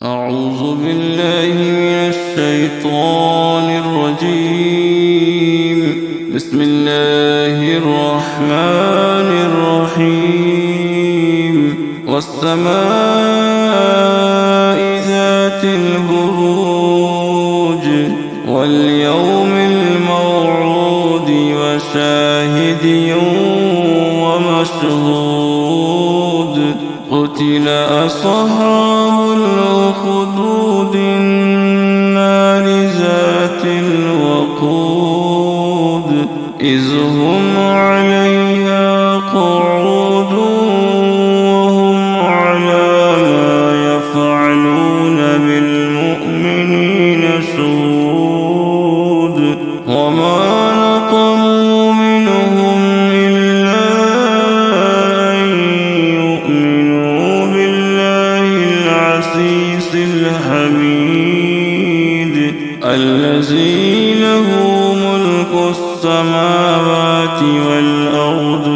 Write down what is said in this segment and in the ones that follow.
أعوذ بالله من الشيطان الرجيم. بسم الله الرحمن الرحيم. والسماء ذات البروج واليوم الموعود وشاهد ومشهود. قتل أصحاب الأخدود النار ذات الوقود إذ هم عليها قعود وهم على ما يفعلون بالمؤمنين شهود. وما نقموا منهم إلا أن يؤمنوا بالله العزيز الحميد الذي له ملك السماوات والأرض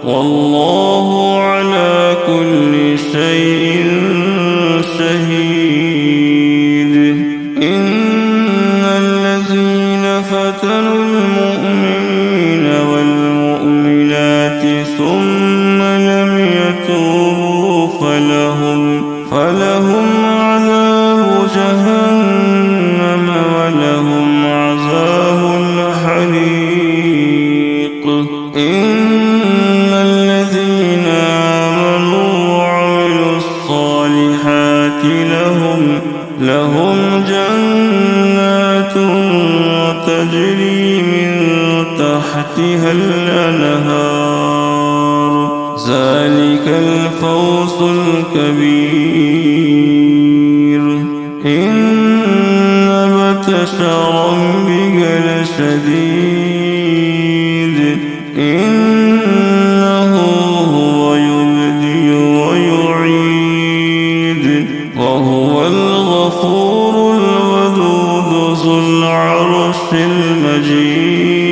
والله على كل شيء شهيد. إن الذين فتنوا المؤمنين والمؤمنات ثم لم يتوبوا فلهم عذاب جهنم ولهم عذاب الحريق. إن الذين آمنوا وعملوا الصالحات لهم جنات تجري من تحتها الأنهار ذلك الفوز الكبير. إن بطش ربك لشديد إنه هو يبدئ ويعيد وهو الغفور الودود ذو العرش المجيد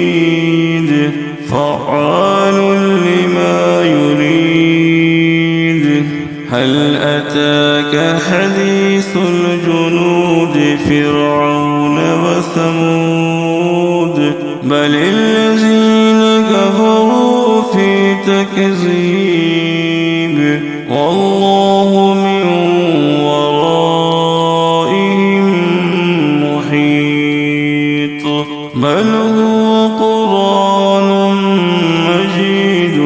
فعال لما يريد. هل أتاك حديث الجنود فرعون وثمود بل الذين كفروا في تكذيب والله من ورائهم محيط. بل هو قرآن مجيد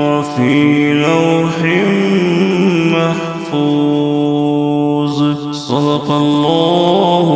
وفي لوح محفوظ. صدق الله